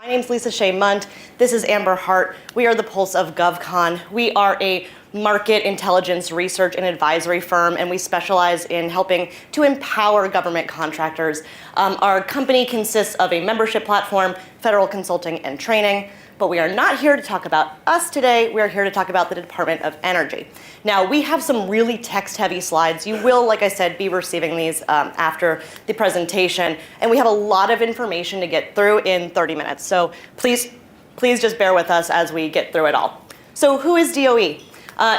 My name's Lisa Shea Munt. This is Amber Hart. We are the pulse of GovCon. We are a market intelligence research and advisory firm, and we specialize in helping to empower government contractors. Our company consists of a membership platform, federal consulting and training, but we are not here to talk about us today. We are here to talk about the Department of Energy. Now, we have some really text-heavy slides. You will, like I said, be receiving these after the presentation, and we have a lot of information to get through in 30 minutes. So please just bear with us as we get through it all. So who is DOE?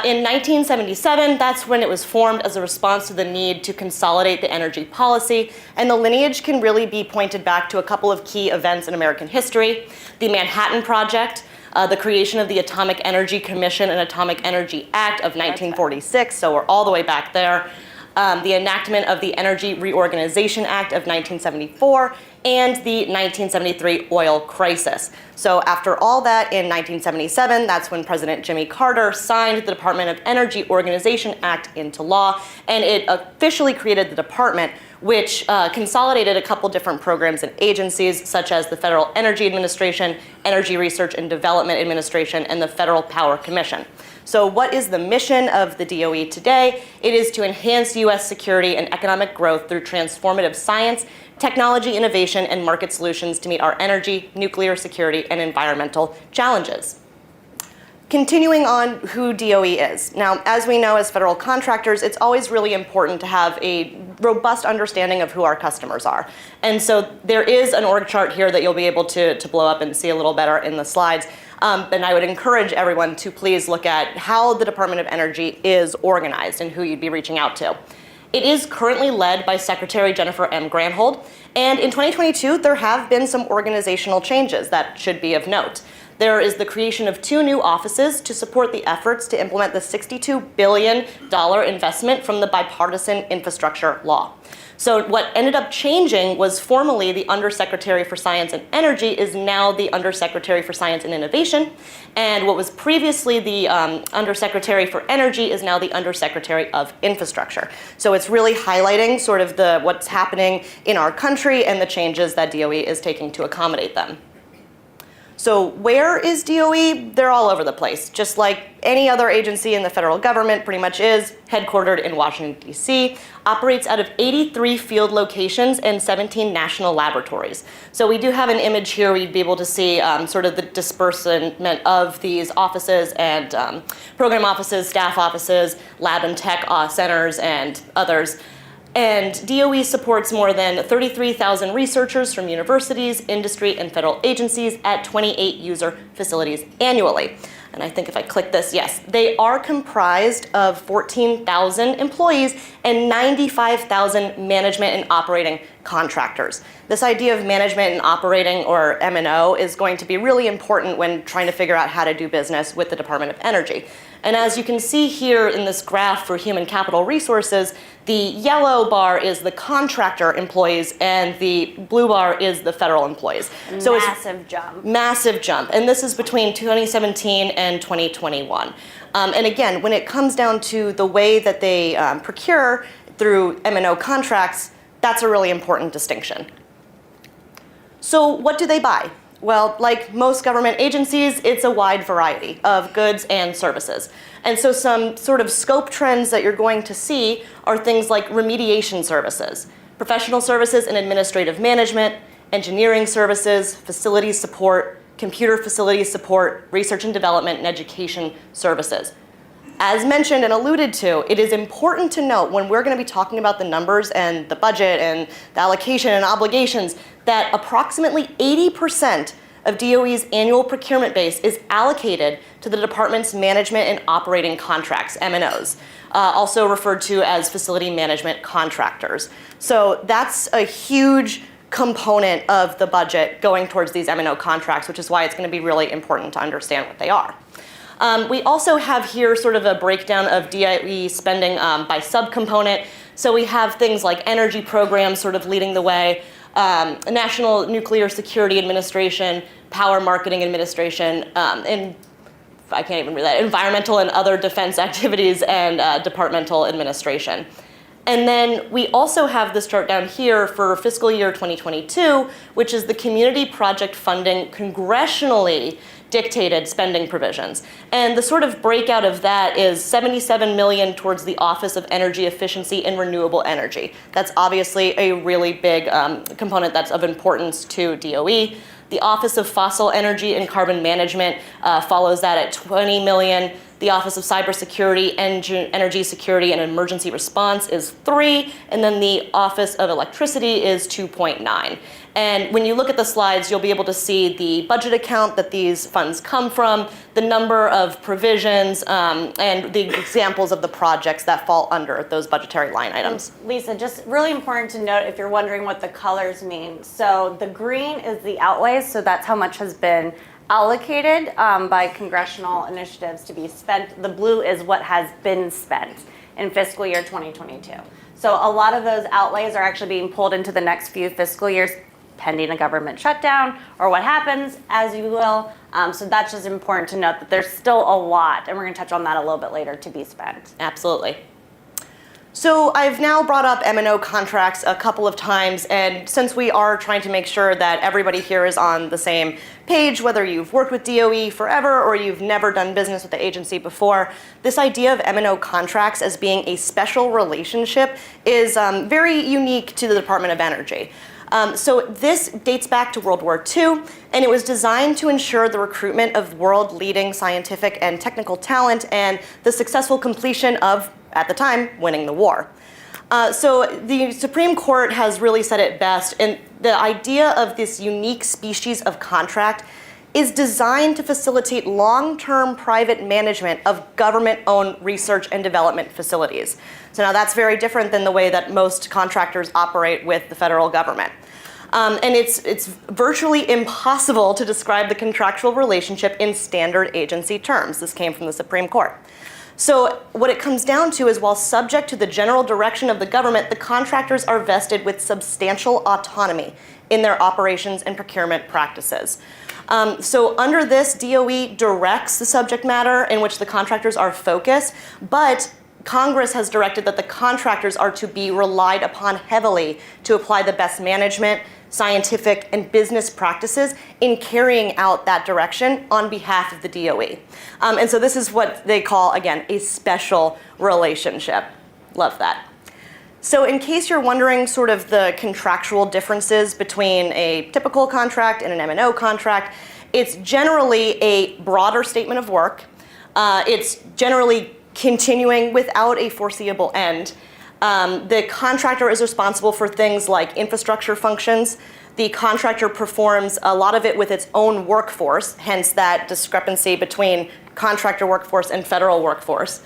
In 1977, that's when it was formed as a response to the need to consolidate the energy policy, and the lineage can really be pointed back to a couple of key events in American history: the Manhattan Project, the creation of the Atomic Energy Commission and Atomic Energy Act of 1946, so we're all the way back there, the enactment of the Energy Reorganization Act of 1974, and the 1973 oil crisis. So after all that, in 1977, that's when President Jimmy Carter signed the Department of Energy Organization Act into law, and it officially created the department, which consolidated a couple different programs and agencies, such as the Federal Energy Administration, Energy Research and Development Administration, and the Federal Power Commission. So what is the mission of the DOE today? It is to enhance U.S. security and economic growth through transformative science, technology innovation, and market solutions to meet our energy, nuclear security, and environmental challenges. Continuing on who DOE is. Now, as we know as federal contractors, it's always really important to have a robust understanding of who our customers are. And so there is an org chart here that you'll be able to blow up and see a little better in the slides. And I would encourage everyone to please look at how the Department of Energy is organized and who you'd be reaching out to. It is currently led by Secretary Jennifer M. Granholm, and in 2022, there have been some organizational changes that should be of note. There is the creation of 2 new offices to support the efforts to implement the $62 billion investment from the Bipartisan Infrastructure Law. So what ended up changing was formerly the Undersecretary for Science and Energy is now the Undersecretary for Science and Innovation, and what was previously the Undersecretary for Energy is now the Undersecretary of Infrastructure. So it's really highlighting sort of what's happening in our country and the changes that DOE is taking to accommodate them. So where is DOE? They're all over the place, just like any other agency in the federal government pretty much is, headquartered in Washington, D.C., operates out of 83 field locations and 17 national laboratories. So we do have an image here where you'd be able to see sort of the disbursement of these offices and program offices, staff offices, lab and tech centers, and others. And DOE supports more than 33,000 researchers from universities, industry, and federal agencies at 28 user facilities annually. And I think if I click this, yes, they are comprised of 14,000 employees and 95,000 management and operating contractors. This idea of management and operating, or M&O, is going to be really important when trying to figure out how to do business with the Department of Energy. And as you can see here in this graph for human capital resources, the yellow bar is the contractor employees and the blue bar is the federal employees. So massive jump. Massive jump. And this is between 2017 and 2021. And again, when it comes down to the way that they procure through M&O contracts, that's a really important distinction. So what do they buy? Well, like most government agencies, it's a wide variety of goods and services. And so some sort of scope trends that you're going to see are things like remediation services, professional services and administrative management, engineering services, facility support, computer facility support, research and development, and education services. As mentioned and alluded to, it is important to note when we're going to be talking about the numbers and the budget and the allocation and obligations that approximately 80% of DOE's annual procurement base is allocated to the department's management and operating contracts, M&Os, also referred to as facility management contractors. So that's a huge component of the budget going towards these M&O contracts, which is why it's going to be really important to understand what they are. We also have here sort of a breakdown of DOE spending by subcomponent. So we have things like energy programs sort of leading the way, National Nuclear Security Administration, Power Marketing Administration, and I can't even read that, environmental and other defense activities, and departmental administration. And then we also have this chart down here for fiscal year 2022, which is the community project funding congressionally dictated spending provisions. And the sort of breakout of that is 77 million towards the Office of Energy Efficiency and Renewable Energy. That's obviously a really big component that's of importance to DOE. The Office of Fossil Energy and Carbon Management follows that at 20 million. The Office of Cybersecurity, Energy Security, and Emergency Response is 3, and then the Office of Electricity is 2.9. And when you look at the slides, you'll be able to see the budget account that these funds come from, the number of provisions, and the examples of the projects that fall under those budgetary line items. Lisa, just really important to note if you're wondering what the colors mean. So the green is the outlays, so that's how much has been allocated by congressional initiatives to be spent. The blue is what has been spent in fiscal year 2022. So a lot of those outlays are actually being pulled into the next few fiscal years, pending a government shutdown or what happens, as you will. So that's just important to note that there's still a lot, and we're going to touch on that a little bit later, to be spent. Absolutely. So I've now brought up M&O contracts a couple of times, and since we are trying to make sure that everybody here is on the same page, whether you've worked with DOE forever or you've never done business with the agency before, this idea of M&O contracts as being a special relationship is very unique to the Department of Energy. So this dates back to World War II, and it was designed to ensure the recruitment of world-leading scientific and technical talent and the successful completion of, at the time, winning the war. So the Supreme Court has really said it best, and the idea of this unique species of contract is designed to facilitate long-term private management of government-owned research and development facilities. So now that's very different than the way that most contractors operate with the federal government. And it's virtually impossible to describe the contractual relationship in standard agency terms. This came from the Supreme Court. So what it comes down to is, while subject to the general direction of the government, the contractors are vested with substantial autonomy in their operations and procurement practices. So under this, DOE directs the subject matter in which the contractors are focused, but Congress has directed that the contractors are to be relied upon heavily to apply the best management, scientific, and business practices in carrying out that direction on behalf of the DOE. And so this is what they call, again, a special relationship. Love that. So in case you're wondering sort of the contractual differences between a typical contract and an M&O contract, it's generally a broader statement of work. It's generally continuing without a foreseeable end. The contractor is responsible for things like infrastructure functions. The contractor performs a lot of it with its own workforce, hence that discrepancy between contractor workforce and federal workforce.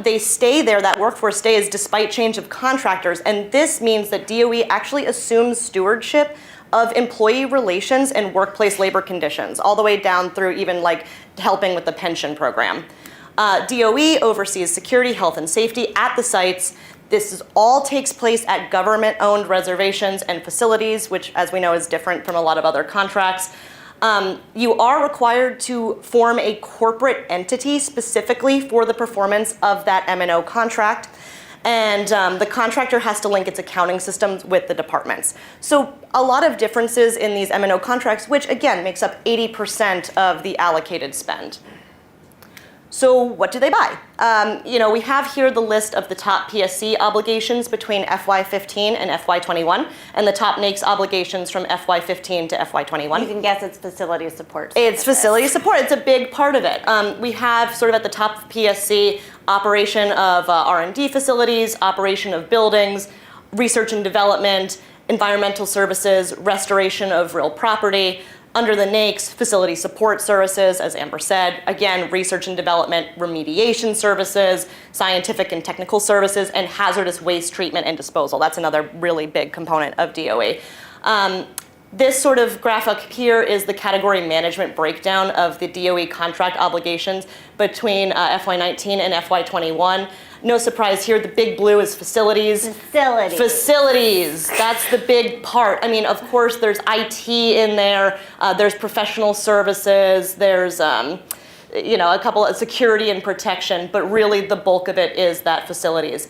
They stay there, that workforce stays despite change of contractors, and this means that DOE actually assumes stewardship of employee relations and workplace labor conditions, all the way down through even like helping with the pension program. DOE oversees security, health, and safety at the sites. All takes place at government-owned reservations and facilities, which, as we know, is different from a lot of other contracts. You are required to form a corporate entity specifically for the performance of that M&O contract. And the contractor has to link its accounting systems with the departments. So a lot of differences in these M&O contracts, which again makes up 80% of the allocated spend. So what do they buy? We have here the list of the top PSC obligations between FY15 and FY21, and the top NAICS obligations from FY15 to FY21. You can guess it's facility support. It's facility support. It's a big part of it. We have sort of at the top of PSC operation of R&D facilities, operation of buildings, research and development, environmental services, restoration of real property. Under the NAICS, facility support services, as Amber said, again, research and development, remediation services, scientific and technical services, and hazardous waste treatment and disposal. That's another really big component of DOE. This sort of graphic here is the category management breakdown of the DOE contract obligations between FY19 and FY21. No surprise here, the big blue is facilities. Facilities, that's the big part. I mean, of course, there's IT in there, there's professional services, there's a couple of security and protection, but really the bulk of it is that facilities.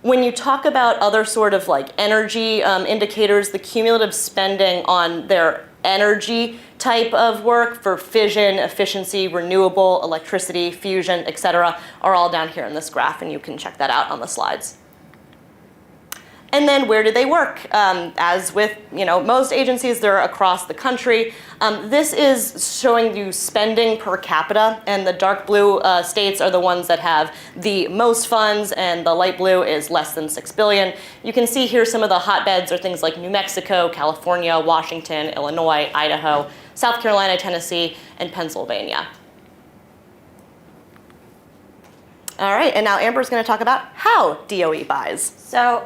When you talk about other sort of like energy indicators, the cumulative spending on their energy type of work for fission, efficiency, renewable, electricity, fusion, et cetera, are all down here in this graph, and you can check that out on the slides. And then where do they work? As with most agencies, they're across the country. This is showing you spending per capita, and the dark blue states are the ones that have the most funds, and the light blue is less than $6 billion. You can see here some of the hotbeds are things like New Mexico, California, Washington, Illinois, Idaho, South Carolina, Tennessee, and Pennsylvania. All right, and now Amber's going to talk about how DOE buys. So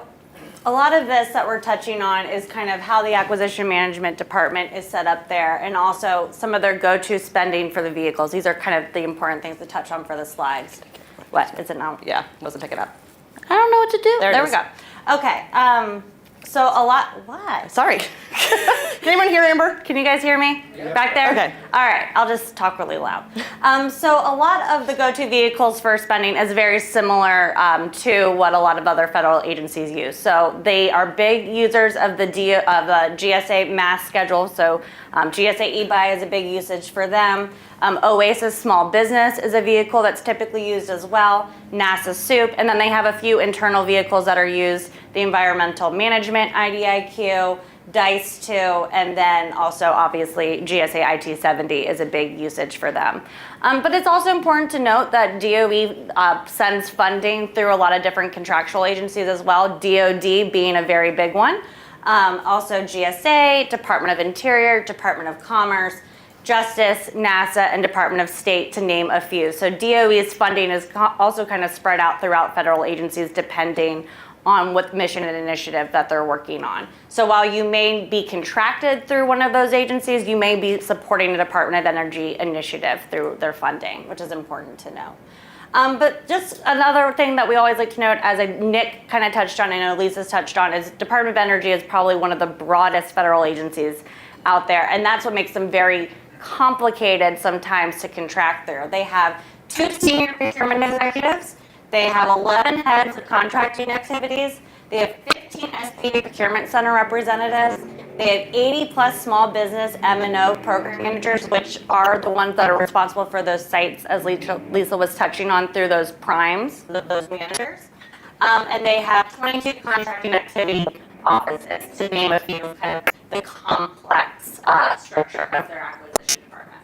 a lot of this that we're touching on is kind of how the acquisition management department is set up there, and also some of their go-to spending for the vehicles. These are kind of the important things to touch on for the slides. What, is it now? Yeah, wasn't picking up. I don't know what to do. There we go. Okay, so a lot, what? Sorry. Can anyone hear Amber? Can you guys hear me? Yeah. Back there? Okay. All right, I'll just talk really loud. So a lot of the go-to vehicles for spending is very similar to what a lot of other federal agencies use. So they are big users of the GSA mass schedule. So GSA e-buy is a big usage for them. OASIS Small Business is a vehicle that's typically used as well. NASA SOUP, and then they have a few internal vehicles that are used, the Environmental Management IDIQ, DICE 2, and then also obviously GSA IT-70 is a big usage for them. But it's also important to note that DOE sends funding through a lot of different contractual agencies as well, DOD being a very big one. Also GSA, Department of Interior, Department of Commerce, Justice, NASA, and Department of State, to name a few. So DOE's funding is also kind of spread out throughout federal agencies depending on what mission and initiative that they're working on. So while you may be contracted through one of those agencies, you may be supporting the Department of Energy initiative through their funding, which is important to know. But just another thing that we always like to note, as Nick kind of touched on, I know Lisa's touched on, is Department of Energy is probably one of the broadest federal agencies out there, and that's what makes them very complicated sometimes to contract through. They have 2 senior procurement executives, they have 11 heads of contracting activities, they have 15 SBA procurement center representatives, they have 80 plus small business M&O program managers, which are the ones that are responsible for those sites, as Lisa was touching on, through those primes, those managers. And they have 22 contracting activity offices, to name a few, kind of the complex structure of their acquisition department.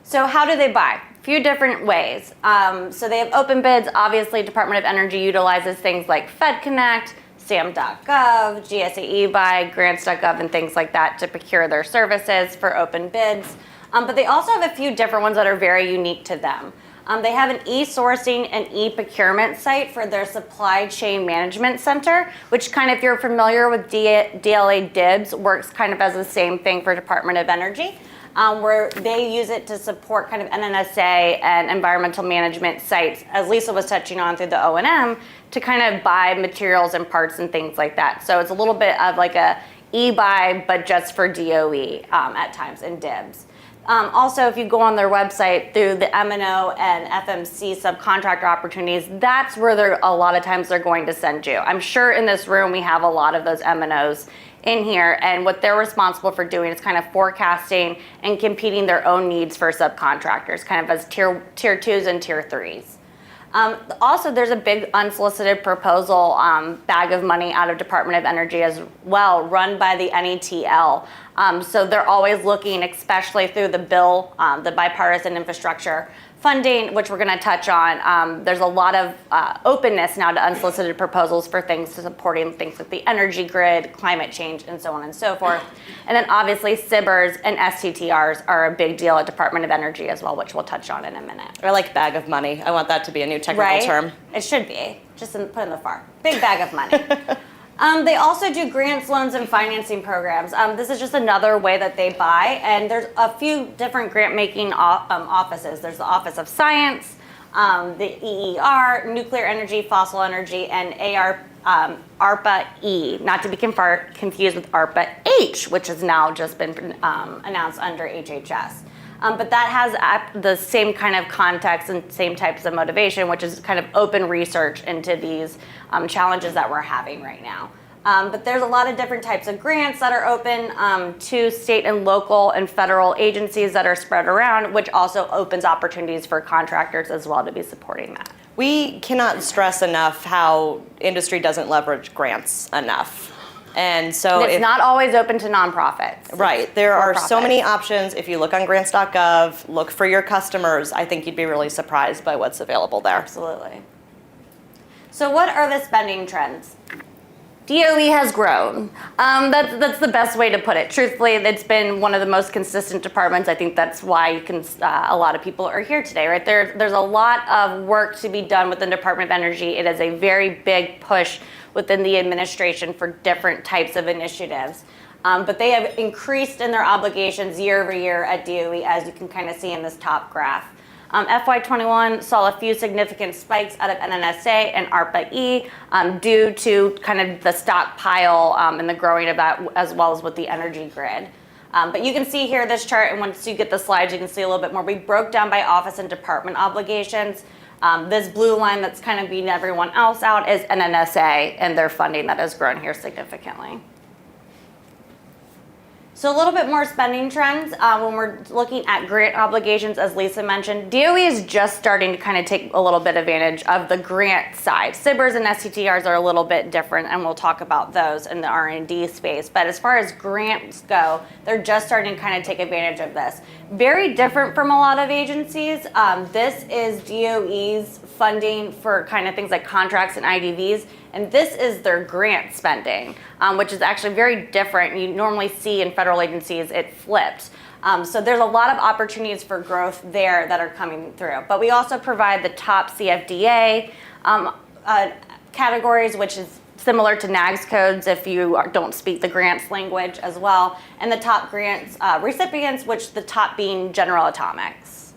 So how do they buy? A few different ways. So they have open bids. Obviously, Department of Energy utilizes things like FedConnect, SAM.gov, GSA e-buy, grants.gov, and things like that to procure their services for open bids. But they also have a few different ones that are very unique to them. They have an e-sourcing and e-procurement site for their supply chain management center, which kind of, if you're familiar with DLA DIBS, works kind of as the same thing for Department of Energy, where they use it to support kind of NNSA and environmental management sites, as Lisa was touching on through the O&M, to kind of buy materials and parts and things like that. So it's a little bit of like a e-buy, but just for DOE at times, and DIBS. Also, if you go on their website through the M&O and FMC subcontractor opportunities, that's where a lot of times they're going to send you. I'm sure in this room we have a lot of those M&Os in here, and what they're responsible for doing is kind of forecasting and competing their own needs for subcontractors, kind of as tier 2s and tier 3s. Also, there's a big unsolicited proposal bag of money out of Department of Energy as well, run by the NETL. So they're always looking, especially through the bill, the bipartisan infrastructure funding, which we're going to touch on. There's a lot of openness now to unsolicited proposals for things to supporting things like the energy grid, climate change, and so on and so forth. And then obviously CBIRs and STTRs are a big deal at Department of Energy as well, which we'll touch on in a minute. I like bag of money. I want that to be a new technical term. It should be. Just put in the FAR. Big bag of money. They also do grants, loans, and financing programs. This is just another way that they buy, and there's a few different grant-making offices. There's the Office of Science, the EER, Nuclear Energy, Fossil Energy, and ARPA-E, not to be confused with ARPA-H, which has now just been announced under HHS. But that has the same kind of context and same types of motivation, which is kind of open research into these challenges that we're having right now. But there's a lot of different types of grants that are open to state and local and federal agencies that are spread around, which also opens opportunities for contractors as well to be supporting that. We cannot stress enough how industry doesn't leverage grants enough. And so it's not always open to nonprofits. Right. There are so many options. If you look on grants.gov, look for your customers. I think you'd be really surprised by what's available there. Absolutely. So what are the spending trends? DOE has grown. That's the best way to put it. Truthfully, it's been one of the most consistent departments. I think that's why a lot of people are here today, right? There's a lot of work to be done with the Department of Energy. It is a very big push within the administration for different types of initiatives. But they have increased in their obligations year over year at DOE, as you can kind of see in this top graph. FY21 saw a few significant spikes out of NNSA and ARPA-E due to kind of the stockpile and the growing of that, as well as with the energy grid. But you can see here this chart, and once you get the slides, you can see a little bit more. We broke down by office and department obligations. This blue line that's kind of beating everyone else out is NNSA and their funding that has grown here significantly. So a little bit more spending trends when we're looking at grant obligations, as Lisa mentioned. DOE is just starting to kind of take a little bit advantage of the grant side. SBIRs and STTRs are a little bit different, and we'll talk about those in the R&D space. But as far as grants go, they're just starting to kind of take advantage of this. Very different from a lot of agencies. This is DOE's funding for kind of things like contracts and IDVs. And this is their grant spending, which is actually very different. You normally see in federal agencies it flipped. So there's a lot of opportunities for growth there that are coming through. But we also provide the top CFDA categories, which is similar to NAGS codes if you don't speak the grants language as well. And the top grants recipients, which the top being General Atomics.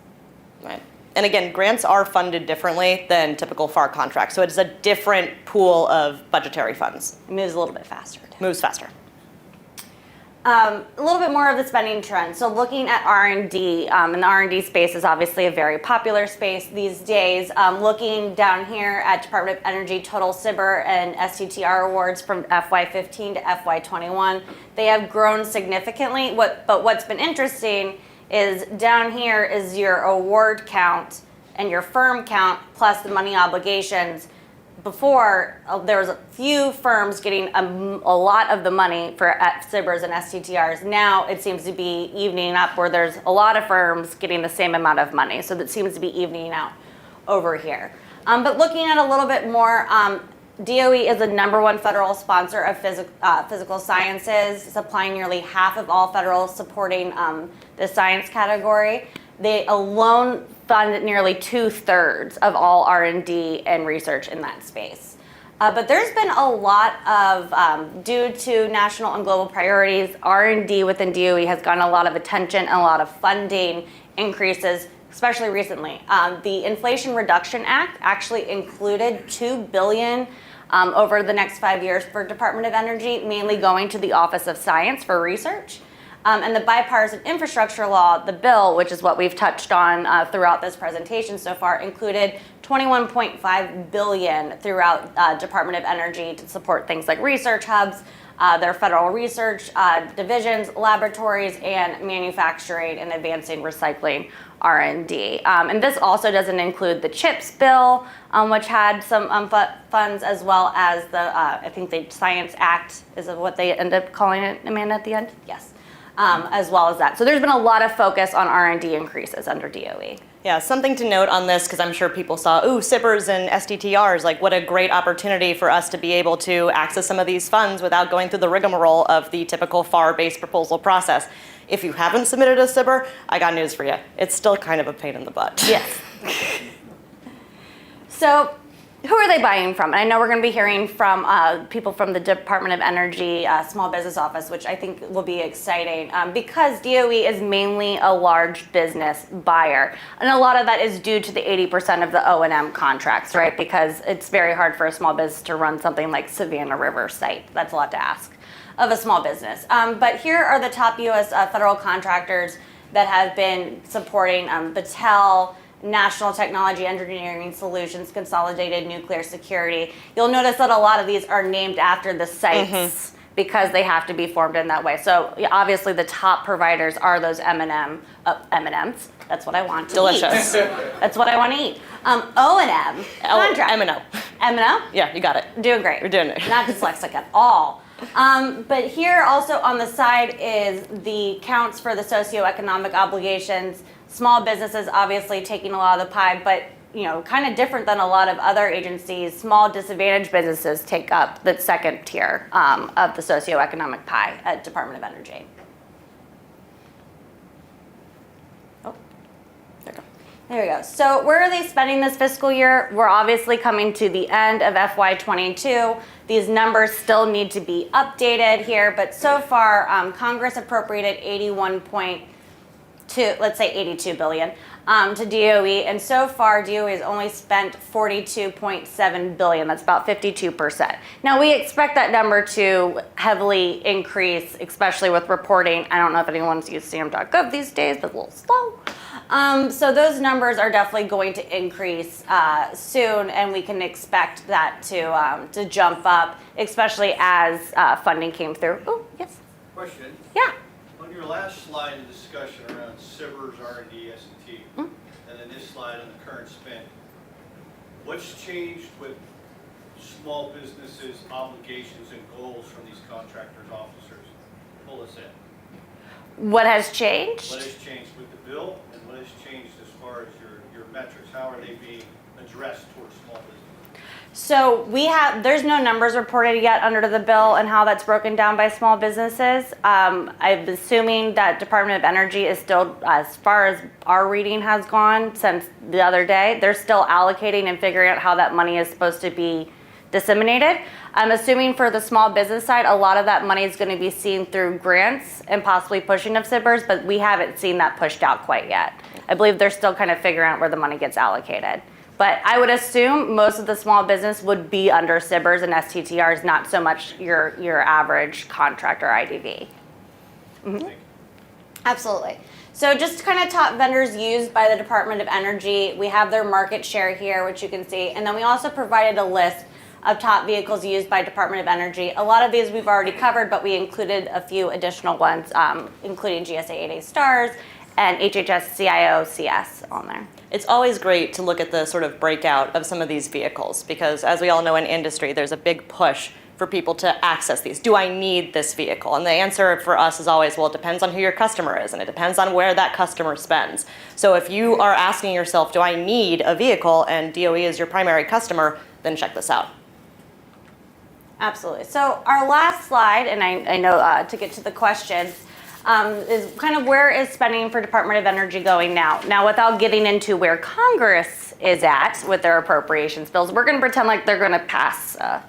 Right. And again, grants are funded differently than typical FAR contracts. So it's a different pool of budgetary funds. It moves a little bit faster. Moves faster. A little bit more of the spending trend. So looking at R&D, and the R&D space is obviously a very popular space these days. Looking down here at Department of Energy total SBIR and STTR awards from FY15 to FY21, they have grown significantly. But what's been interesting is down here is your award count and your firm count plus the money obligations. Before, there was a few firms getting a lot of the money for SBIRs and STTRs. Now it seems to be evening up where there's a lot of firms getting the same amount of money. So that seems to be evening out over here. But looking at a little bit more, DOE is the #1 federal sponsor of physical sciences, supplying nearly half of all federal supporting the science category. They alone fund nearly 2/3 of all R&D and research in that space. But there's been a lot of, due to national and global priorities, R&D within DOE has gotten a lot of attention and a lot of funding increases, especially recently. The Inflation Reduction Act actually included $2 billion over the next 5 years for Department of Energy, mainly going to the Office of Science for research. And the bipartisan infrastructure law, the bill, which is what we've touched on throughout this presentation so far, included $21.5 billion throughout Department of Energy to support things like research hubs, their federal research divisions, laboratories, and manufacturing and advancing recycling R&D. And this also doesn't include the CHIPS bill, which had some funds, as well as the, I think the Science Act is what they end up calling it, Amanda, at the end? Yes. As well as that. So there's been a lot of focus on R&D increases under DOE. Yeah, something to note on this, because I'm sure people saw, ooh, SBIRs and STTRs, like what a great opportunity for us to be able to access some of these funds without going through the rigmarole of the typical FAR-based proposal process. If you haven't submitted a SBIR, I got news for you. It's still kind of a pain in the butt. Yes. So who are they buying from? And I know we're going to be hearing from people from the Department of Energy Small Business Office, which I think will be exciting because DOE is mainly a large business buyer. And a lot of that is due to the 80% of the O&M contracts, right? Because it's very hard for a small business to run something like Savannah River site. That's a lot to ask of a small business. But here are the top U.S. Federal contractors that have been supporting Battelle, National Technology Engineering Solutions, Consolidated Nuclear Security. You'll notice that a lot of these are named after the sites because they have to be formed in that way. So yeah, obviously the top providers are those M&Ms. That's what I want to Delicious. eat. That's what I want to eat. O&M. Contract. M&O. M&O? Yeah, you got it. Doing great. You're doing it. Not dyslexic at all. But here also on the side is the counts for the socioeconomic obligations. Small businesses obviously taking a lot of the pie, but kind of different than a lot of other agencies. Small disadvantaged businesses take up the second tier of the socioeconomic pie at Department of Energy. There we go. So where are they spending this fiscal year? We're obviously coming to the end of FY22. These numbers still need to be updated here, but so far Congress appropriated 82 billion to DOE, and so far DOE has only spent 42.7 billion. That's about 52%. Now we expect that number to heavily increase, especially with reporting. I don't know if anyone's used SAM.gov these days, but a little slow. So those numbers are definitely going to increase soon, and we can expect that to jump up, especially as funding came through. Oh, yes. Question. Yeah. On your last slide, the discussion around SBIRs, R&D, S&T, and then this slide on the current spend, what's changed with small businesses' obligations and goals from these contractors' officers? Pull us in. What has changed? What has changed with the bill, and what has changed as far as your metrics? How are they being addressed towards small business? So there's no numbers reported yet under the bill and how that's broken down by small businesses. I'm assuming that Department of Energy is still, as far as our reading has gone since the other day, they're still allocating and figuring out how that money is supposed to be disseminated. I'm assuming for the small business side, a lot of that money is going to be seen through grants and possibly pushing of SBIRs, but we haven't seen that pushed out quite yet. I believe they're still kind of figuring out where the money gets allocated. But I would assume most of the small business would be under SBIRs and STTRs, not so much your average contractor IDV. Mm-hmm. Absolutely. So just kind of top vendors used by the Department of Energy. We have their market share here, which you can see. And then we also provided a list of top vehicles used by Department of Energy. A lot of these we've already covered, but we included a few additional ones, including GSA 8A stars and HHS CIO CS on there. It's always great to look at the sort of breakout of some of these vehicles because, as we all know in industry, there's a big push for people to access these. Do I need this vehicle? And the answer for us is always, well, it depends on who your customer is, and it depends on where that customer spends. So if you are asking yourself, do I need a vehicle, and DOE is your primary customer, then check this out. Absolutely. So our last slide, and I know to get to the questions, is kind of where is spending for Department of Energy going now? Now, without getting into where Congress is at with their appropriations bills, we're going to pretend like they're going to pass a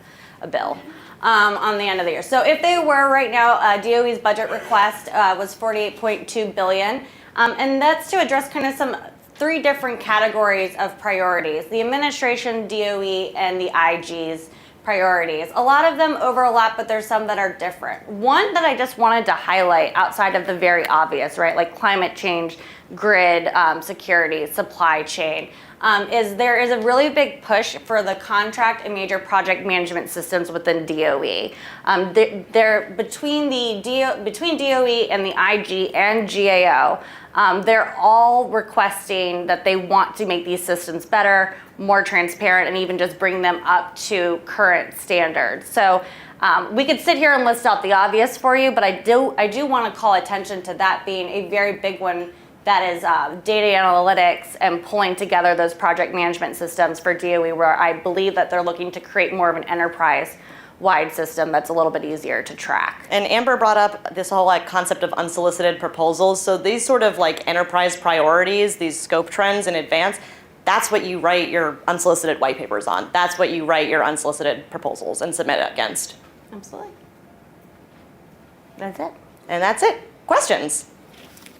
bill on the end of the year. So if they were right now, DOE's budget request was $48.2 billion, and that's to address kind of three different categories of priorities: the administration, DOE, and the IG's priorities. A lot of them overlap, but there's some that are different. One that I just wanted to highlight outside of the very obvious, right, like climate change, grid, security, supply chain, is there is a really big push for the contract and major project management systems within DOE. They're between DOE and the IG and GAO. They're all requesting that they want to make these systems better, more transparent, and even just bring them up to current standards. So we could sit here and list out the obvious for you, but I do want to call attention to that being a very big one. That is data analytics and pulling together those project management systems for DOE, where I believe that they're looking to create more of an enterprise-wide system that's a little bit easier to track. And Amber brought up this whole concept of unsolicited proposals. So these sort of enterprise priorities, these scope trends in advance, that's what you write your unsolicited white papers on. That's what you write your unsolicited proposals and submit it against. Absolutely. That's it. And that's it. Questions?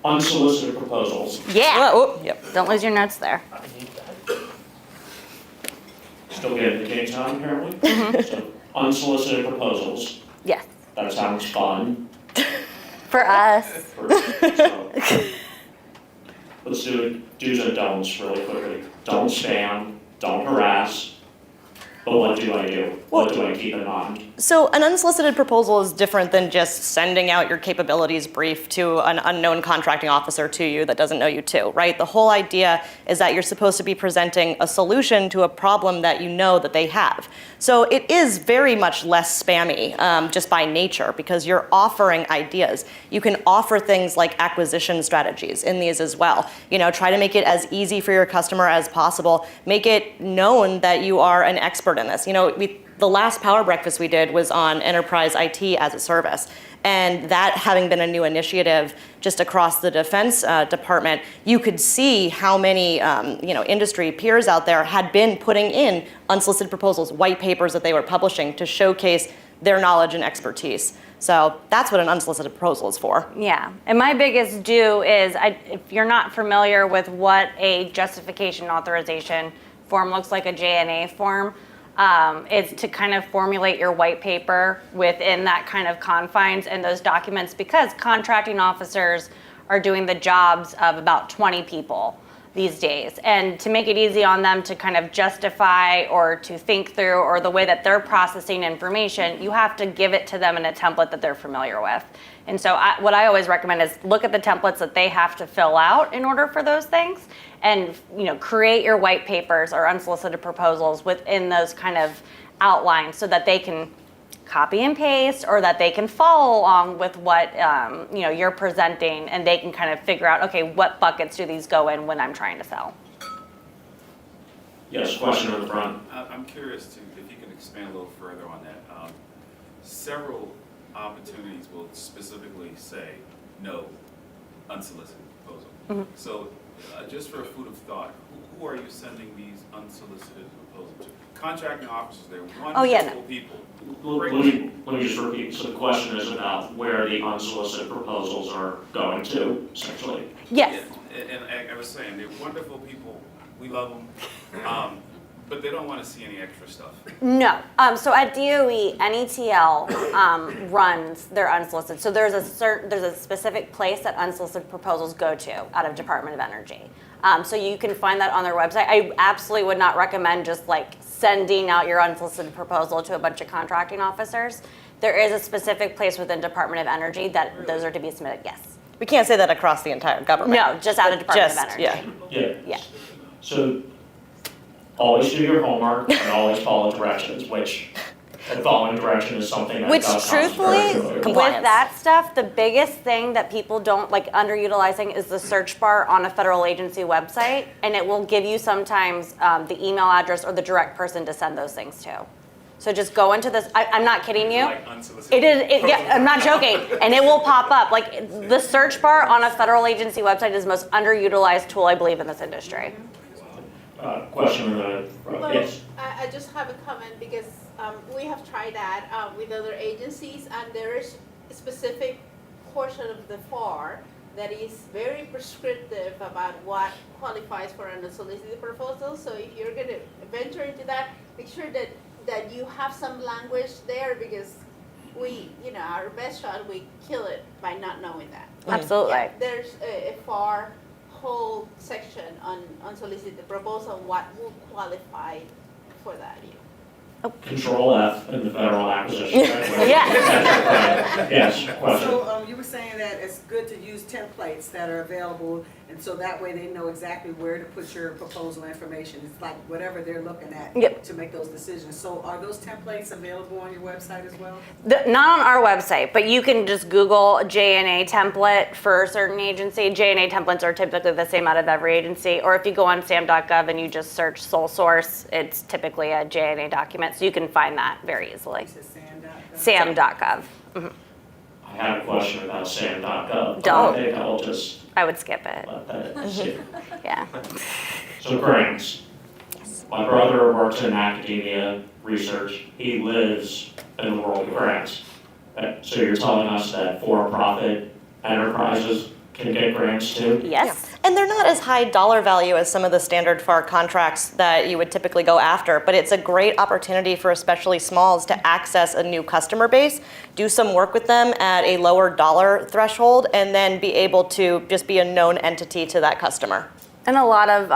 Unsolicited proposals. Yeah. Oh, yep. Don't lose your notes there. I need that. Still getting the King's on apparently. So, unsolicited proposals. Yes. That sounds fun. For us. So, do's and don'ts really quickly. Don't spam, don't harass, but what do I do? What do I keep in mind? So an unsolicited proposal is different than just sending out your capabilities brief to an unknown contracting officer to you that doesn't know you too, right? The whole idea is that you're supposed to be presenting a solution to a problem that you know that they have. So it is very much less spammy just by nature because you're offering ideas. You can offer things like acquisition strategies in these as well. You know, try to make it as easy for your customer as possible. Make it known that you are an expert in this. You know, the last Power Breakfast we did was on enterprise IT as a service. And that having been a new initiative just across the Defense Department, you could see how many industry peers out there had been putting in unsolicited proposals, white papers that they were publishing to showcase their knowledge and expertise. So that's what an unsolicited proposal is for. Yeah, and my biggest do is, if you're not familiar with what a justification authorization form looks like, a JNA form, is to kind of formulate your white paper within that kind of confines and those documents, because contracting officers are doing the jobs of about 20 people these days. And to make it easy on them to kind of justify or to think through, or the way that they're processing information, you have to give it to them in a template that they're familiar with. And so what I always recommend is look at the templates that they have to fill out in order for those things, and create your white papers or unsolicited proposals within those kind of outlines so that they can copy and paste, or that they can follow along with what you're presenting, and they can kind of figure out, okay, what buckets do these go in when I'm trying to sell? Yes, question in the front. I'm curious if you can expand a little further on that. Several opportunities will specifically say no unsolicited proposal. Mm-hmm. So just for a food of thought, who are you sending these unsolicited proposals to? Contracting officers, they're wonderful people. Let me just repeat. So the question is about where the unsolicited proposals are going to, essentially. Yes. And I was saying, they're wonderful people. We love them. But they don't want to see any extra stuff. No. So at DOE, NETL runs their unsolicited. So there's a specific place that unsolicited proposals go to out of Department of Energy. So you can find that on their website. I absolutely would not recommend just like sending out your unsolicited proposal to a bunch of contracting officers. There is a specific place within Department of Energy that those are to be submitted. Yes. We can't say that across the entire government. No, just out of Department of Energy. Yeah. Yeah. So always do your homework and always follow directions, which following direction is something that Which GovCon truthfully, is very familiar with. Compliance. with that stuff, the biggest thing that people don't like underutilizing is the search bar on a federal agency website, and it will give you sometimes the email address or the direct person to send those things to. So just go into this. I'm not kidding you. Like unsolicited Yeah, I'm not joking, and it will pop up. Like the search bar on a federal agency website is the most underutilized tool I believe in this industry. Question in the front. Well, Yes. I just have a comment because we have tried that with other agencies, and there is a specific portion of the FAR that is very prescriptive about what qualifies for an unsolicited proposal. So if you're going to venture into that, make sure that you have some language there, because our best shot, we kill it by not knowing that. Absolutely. Yeah, there's a FAR whole section on unsolicited proposal, what will qualify for that. Control F in the federal acquisition. Yeah. Yes, question. So you were saying that it's good to use templates that are available, and so that way they know exactly where to put your proposal information. It's like whatever they're looking at Yep. to make those decisions. So are those templates available on your website as well? Not on our website, but you can just Google JNA template for a certain agency. JNA templates are typically the same out of every agency. Or if you go on sam.gov and you just search sole source, it's typically a JNA document, so you can find that very easily. Is it sam.gov? Sam.gov. I had a question about sam.gov. Don't. I think I'll just I would skip it. let that sit. Yeah. So grants. My brother works in academia research. He lives in the world of grants. So you're telling us that for-profit enterprises can get grants too? Yes. And they're not as high dollar value as some of the standard FAR contracts that you would typically go after, but it's a great opportunity for especially smalls to access a new customer base, do some work with them at a lower dollar threshold, and then be able to just be a known entity to that customer. And a lot of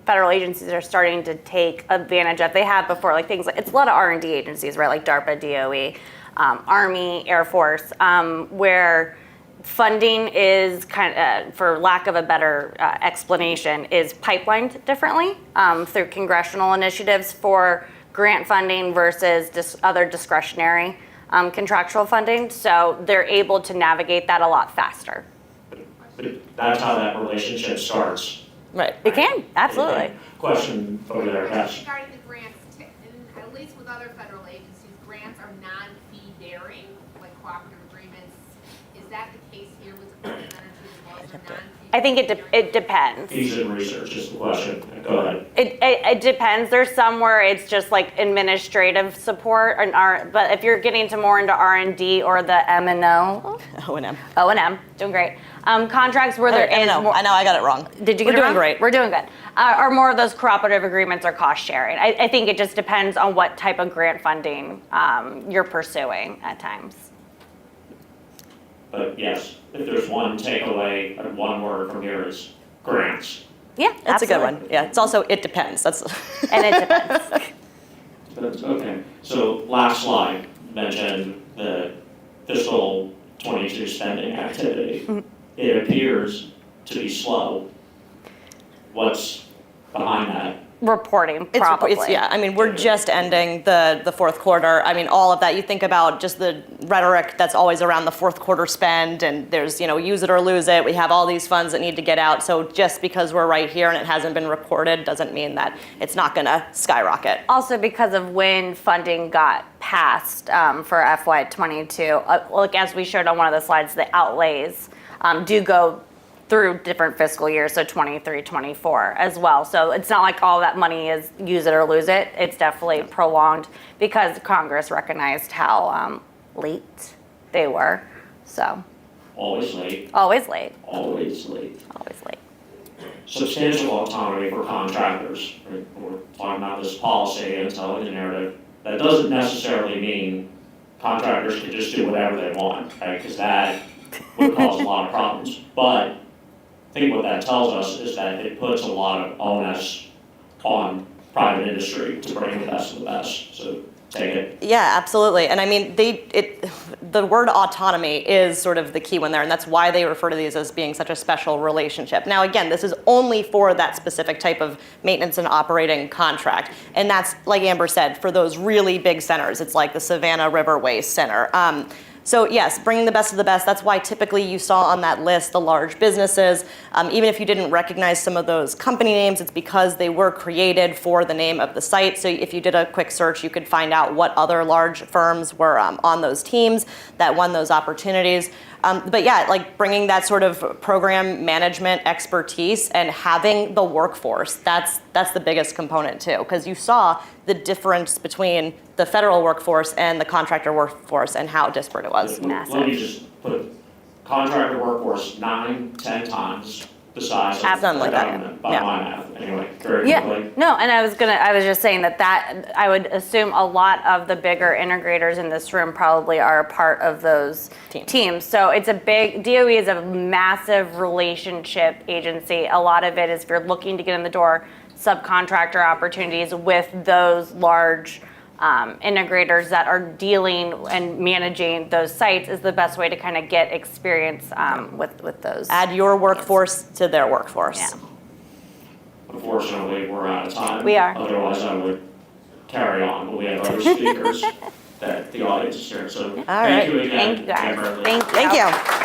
federal agencies are starting to take advantage of, they have before, like things like, it's a lot of R&D agencies, right? Like DARPA, DOE, Army, Air Force, where funding is kind of, for lack of a better explanation, is pipelined differently through congressional initiatives for grant funding versus other discretionary contractual funding. So they're able to navigate that a lot faster. But that's how that relationship starts. Right. It can, absolutely. Question over there, yes. Regarding the grants, and at least with other federal agencies, grants are non-fee bearing, like cooperative agreements. Is that the case here with Department of Energy as well as a non-fee? I think it depends. Fees and research is the question. Go ahead. It depends. There's some where it's just like administrative support, but if you're getting to more into R&D or the M&O, O&M. doing great. Contracts where there is more. I know I got it wrong. Did you get We're it doing wrong? great. We're doing good. Or more of those cooperative agreements or cost sharing. I think it just depends on what type of grant funding you're pursuing at times. But yes, if there's one takeaway and one word from here is grants. Yeah, That's a good absolutely. one. Yeah, it's also, it depends. That's. And it depends. But, okay, so last slide mentioned the fiscal 22 spending activity. It appears to be slow. What's behind that? Reporting, probably. Yeah, I mean, we're just ending the fourth quarter. I mean, all of that, you think about just the rhetoric that's always around the fourth quarter spend, and there's, use it or lose it. We have all these funds that need to get out. So just because we're right here and it hasn't been reported doesn't mean that it's not gonna skyrocket. Also because of when funding got passed for FY22, like as we showed on one of the slides, the outlays do go through different fiscal years, so 23, 24 as well. So it's not like all that money is use it or lose it. It's definitely prolonged because Congress recognized how late they were. So Always late, always late, always late. always late. Substantial autonomy for contractors. Right? We're talking about this policy and telling the narrative. That doesn't necessarily mean contractors can just do whatever they want, right? Because that would cause a lot of problems. But I think what that tells us is that it puts a lot of onus on private industry to bring the best of the best. So take it. Yeah, absolutely. And I mean, the word autonomy is sort of the key one there, and that's why they refer to these as being such a special relationship. Now, again, this is only for that specific type of maintenance and operating contract. And that's, like Amber said, for those really big centers. It's like the Savannah River Waste Center. So yes, bringing the best of the best. That's why typically you saw on that list the large businesses. Even if you didn't recognize some of those company names, it's because they were created for the name of the site. So if you did a quick search, you could find out what other large firms were on those teams that won those opportunities. But yeah, like bringing that sort of program management expertise and having the workforce, that's the biggest component too, because you saw the difference between the federal workforce and the contractor workforce and how disparate it was. Massive. Let me just put contractor workforce 9-10 times the size of the Something like that, government by yeah. my math. Anyway, very Yeah, quickly. no, and I was just saying that I would assume a lot of the bigger integrators in this room probably are a part of those teams. So it's DOE is a massive relationship agency. A lot of it is if you're looking to get in the door, subcontractor opportunities with those large integrators that are dealing and managing those sites is the best way to kind of get experience with those. Add your workforce to their workforce. Yeah. Unfortunately, we're out of time. We are. Otherwise, I would carry on, but we have other speakers that the audience is here. So right. thank you again. Thank you guys. Amber. Thank you. Thank you.